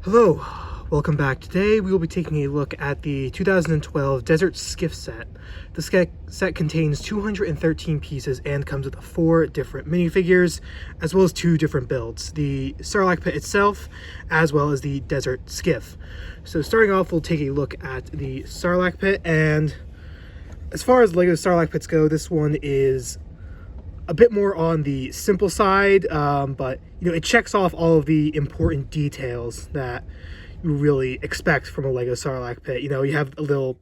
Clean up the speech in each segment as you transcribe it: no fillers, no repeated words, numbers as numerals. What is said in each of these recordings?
Hello, welcome back. Today we will be taking a look at the 2012 Desert Skiff set. The set contains 213 pieces and comes with 4 different minifigures, as well as 2 different builds. The Sarlacc pit itself, as well as the Desert Skiff. So starting off, we'll take a look at the Sarlacc pit, and as far as LEGO Sarlacc pits go, this one is a bit more on the simple side, but it checks off all of the important details that you really expect from a LEGO Sarlacc pit. You have a little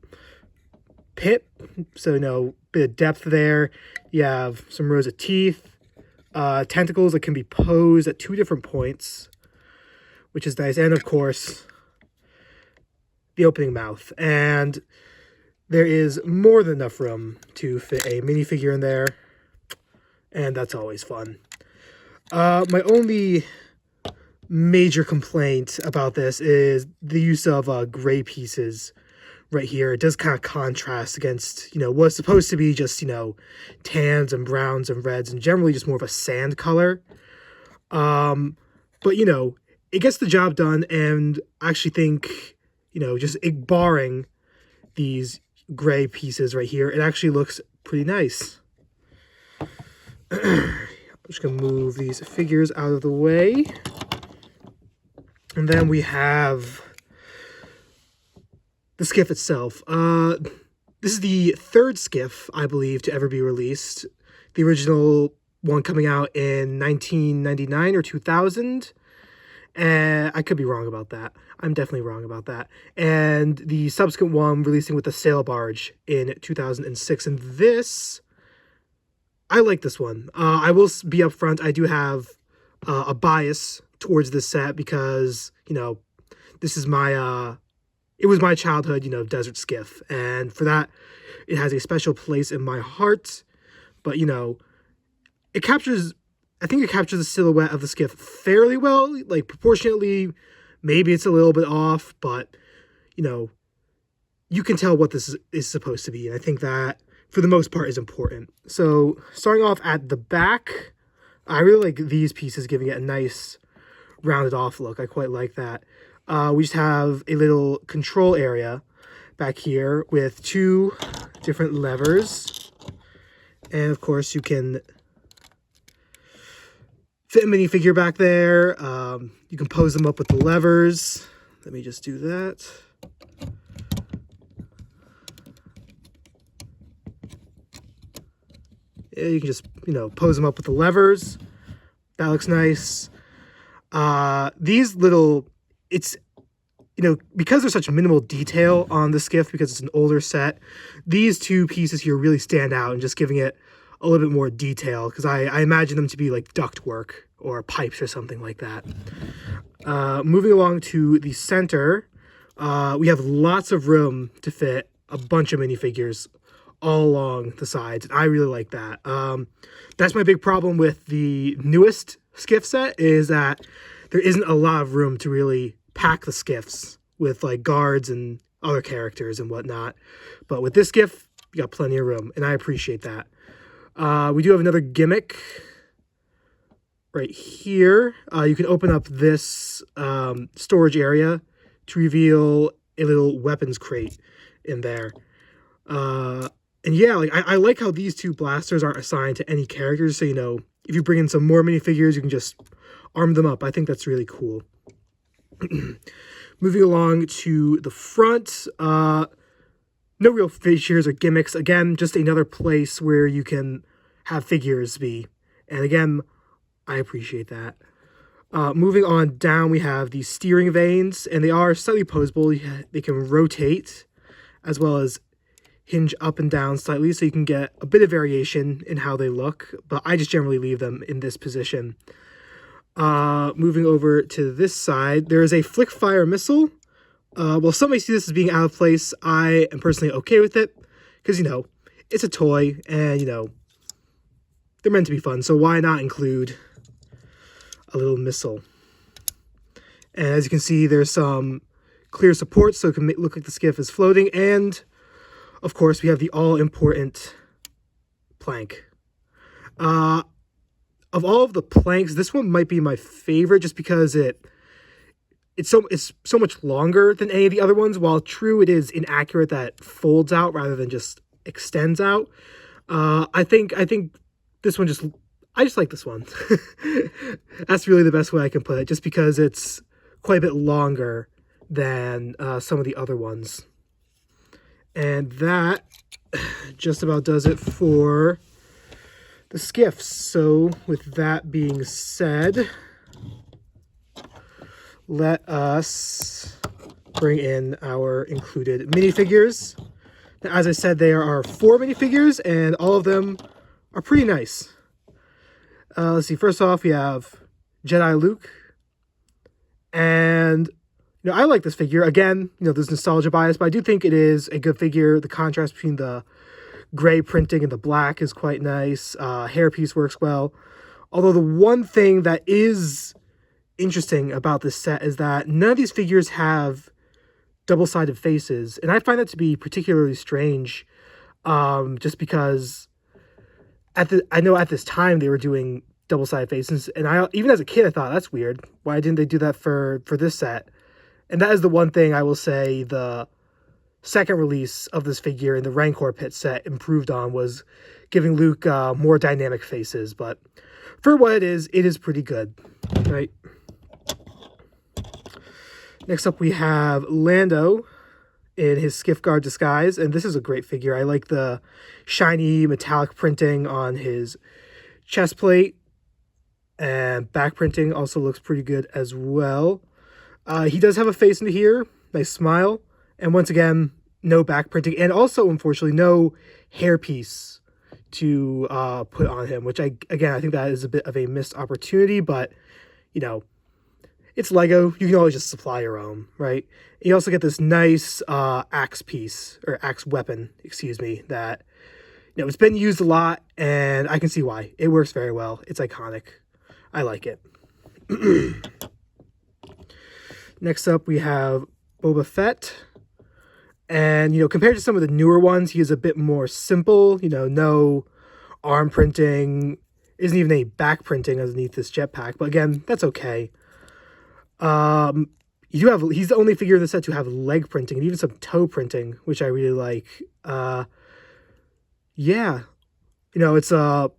pit, so bit of depth there. You have some rows of teeth, tentacles that can be posed at 2 different points, which is nice, and of course the opening mouth. And there is more than enough room to fit a minifigure in there, and that's always fun. My only major complaint about this is the use of gray pieces right here. It does kind of contrast against, what's supposed to be just, tans and browns and reds and generally just more of a sand color. But, it gets the job done, and I actually think, just barring these gray pieces right here, it actually looks pretty nice. I'm just going to move these figures out of the way. And then we have the Skiff itself. This is the 3rd Skiff, I believe, to ever be released. The original one coming out in 1999 or 2000. And I could be wrong about that. I'm definitely wrong about that. And the subsequent one releasing with the sail barge in 2006. And this, I like this one. I will be upfront. I do have a bias towards this set because, this is my, it was my childhood, Desert Skiff. And for that, it has a special place in my heart. But, it captures, I think it captures the silhouette of the Skiff fairly well. Like, proportionately, maybe it's a little bit off, but, you can tell what this is supposed to be. And I think that, for the most part, is important. So, starting off at the back, I really like these pieces, giving it a nice rounded off look. I quite like that. We just have a little control area back here with 2 different levers. And of course, you can fit a minifigure back there. You can pose them up with the levers. Let me just do that. You can just, pose them up with the levers. That looks nice. These little, it's, because there's such minimal detail on the Skiff, because it's an older set, these 2 pieces here really stand out and just giving it a little bit more detail, because I imagine them to be like ductwork or pipes or something like that. Moving along to the center, we have lots of room to fit a bunch of minifigures all along the sides, and I really like that. That's my big problem with the newest Skiff set, is that there isn't a lot of room to really pack the Skiffs with like guards and other characters and whatnot. But with this Skiff, you got plenty of room, and I appreciate that. We do have another gimmick right here. You can open up this storage area to reveal a little weapons crate in there. And yeah, like I like how these 2 blasters aren't assigned to any characters. So, if you bring in some more minifigures, you can just arm them up. I think that's really cool. Moving along to the front, no real features or gimmicks. Again, just another place where you can have figures be. And again, I appreciate that. Moving on down, we have these steering vanes, and they are slightly posable. They can rotate as well as hinge up and down slightly, so you can get a bit of variation in how they look, but I just generally leave them in this position. Moving over to this side, there is a flick fire missile. While some may see this as being out of place, I am personally okay with it, because, it's a toy, and, they're meant to be fun, so why not include a little missile? And as you can see, there's some clear support, so it can look like the Skiff is floating, and of course, we have the all-important plank. Of all of the planks, this one might be my favorite, just because it it's so much longer than any of the other ones. While true, it is inaccurate that it folds out rather than just extends out. I think this one I just like this one. That's really the best way I can put it, just because it's quite a bit longer than some of the other ones. And that just about does it for the skiffs. So with that being said, let us bring in our included minifigures. Now, as I said, there are 4 minifigures, and all of them are pretty nice. Let's see. First off, we have Jedi Luke, and I like this figure. Again, there's nostalgia bias, but I do think it is a good figure. The contrast between the gray printing and the black is quite nice. Hairpiece works well. Although the one thing that is interesting about this set is that none of these figures have double-sided faces, and I find that to be particularly strange, just because I know at this time they were doing double-sided faces, and even as a kid I thought, that's weird. Why didn't they do that for this set? And that is the one thing I will say the second release of this figure in the Rancor Pit set improved on, was giving Luke more dynamic faces. But for what it is pretty good, right? Next up, we have Lando in his Skiff Guard disguise, and this is a great figure. I like the shiny metallic printing on his chest plate, and back printing also looks pretty good as well. He does have a face into here, nice smile, and once again, no back printing, and also, unfortunately, no hairpiece to put on him, which I think that is a bit of a missed opportunity, but, it's Lego. You can always just supply your own, right? You also get this nice axe piece, or axe weapon, excuse me, that, it's been used a lot, and I can see why. It works very well. It's iconic. I like it. Next up, we have Boba Fett. And, compared to some of the newer ones, he is a bit more simple. No arm printing, isn't even any back printing underneath this jetpack. But again, that's okay. He's the only figure in the set to have leg printing and even some toe printing, which I really like. Yeah, it's a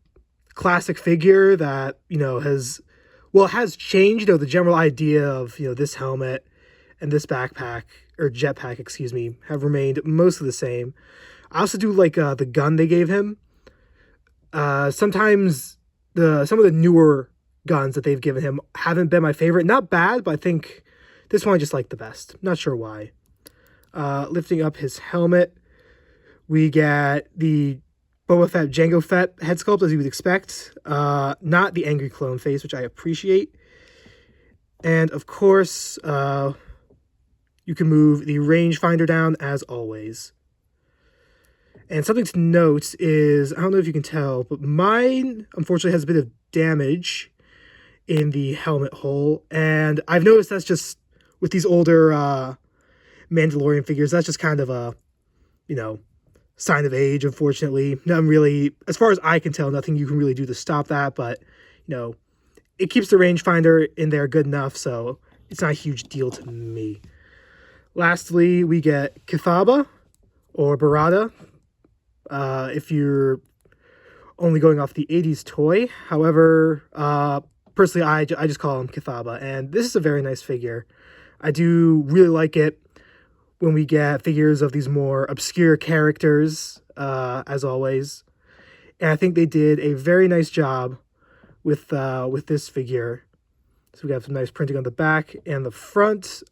classic figure that, has changed. The general idea of, this helmet and this backpack, or jetpack, excuse me, have remained most of the same. I also do like the gun they gave him. Sometimes some of the newer guns that they've given him haven't been my favorite. Not bad, but I think this one I just like the best. Not sure why. Lifting up his helmet, we get the Boba Fett Jango Fett head sculpt, as you would expect. Not the angry clone face, which I appreciate. And of course, you can move the rangefinder down as always. And something to note is, I don't know if you can tell, but mine unfortunately has a bit of damage in the helmet hole. And I've noticed that's just, with these older Mandalorian figures, that's just kind of a, sign of age, unfortunately. Nothing really, as far as I can tell, nothing you can really do to stop that, but, it keeps the rangefinder in there good enough, so it's not a huge deal to me. Lastly, we get Kithaba, or Barada, if you're only going off the 80s toy. However, personally, I just call him Kithaba, and this is a very nice figure. I do really like it when we get figures of these more obscure characters, as always. And I think they did a very nice job with this figure. So we have some nice printing on the back and the front.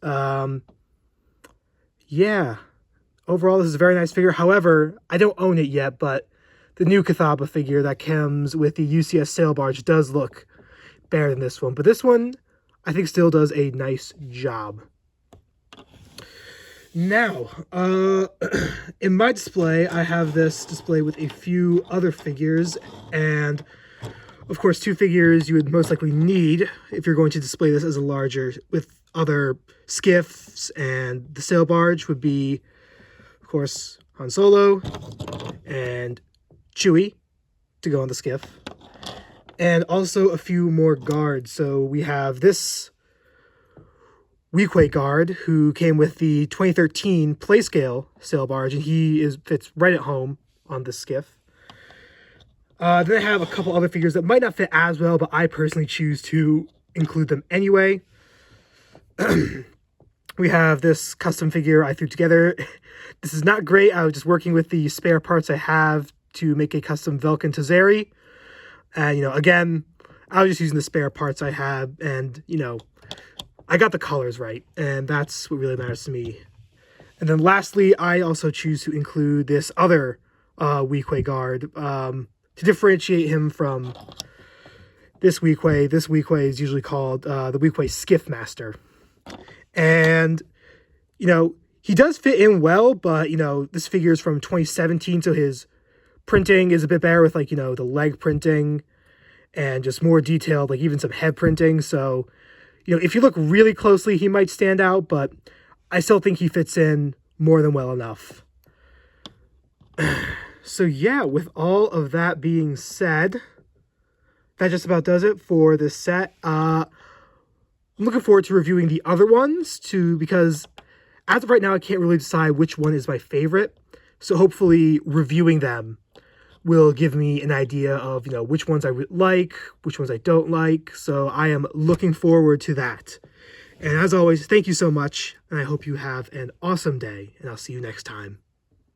Yeah, overall, this is a very nice figure. However, I don't own it yet, but the new Kithaba figure that comes with the UCS sail barge does look better than this one. But this one, I think, still does a nice job. Now, in my display, I have this display with a few other figures, and of course, 2 figures you would most likely need if you're going to display this as a larger, with other skiffs, and the sail barge would be, of course, Han Solo and Chewie to go on the skiff, and also a few more guards. So we have this Weequay guard who came with the 2013 Playscale sail barge, and fits right at home on the Skiff. Then I have a couple other figures that might not fit as well, but I personally choose to include them anyway. We have this custom figure I threw together. This is not great. I was just working with the spare parts I have to make a custom Velkin Tazeri. And, again, I was just using the spare parts I have, and, I got the colors right, and that's what really matters to me. And then lastly, I also choose to include this other Weequay guard to differentiate him from this Weequay. This Weequay is usually called the Weequay Skiff Master. And, he does fit in well, but, this figure is from 2017, so his printing is a bit better with, the leg printing and just more detailed, even some head printing. So, if you look really closely, he might stand out, but I still think he fits in more than well enough. So, yeah, with all of that being said, that just about does it for this set. I'm looking forward to reviewing the other ones because as of right now, I can't really decide which one is my favorite. So hopefully reviewing them will give me an idea of, which ones I like, which ones I don't like. So I am looking forward to that. And as always, thank you so much. And I hope you have an awesome day. And I'll see you next time.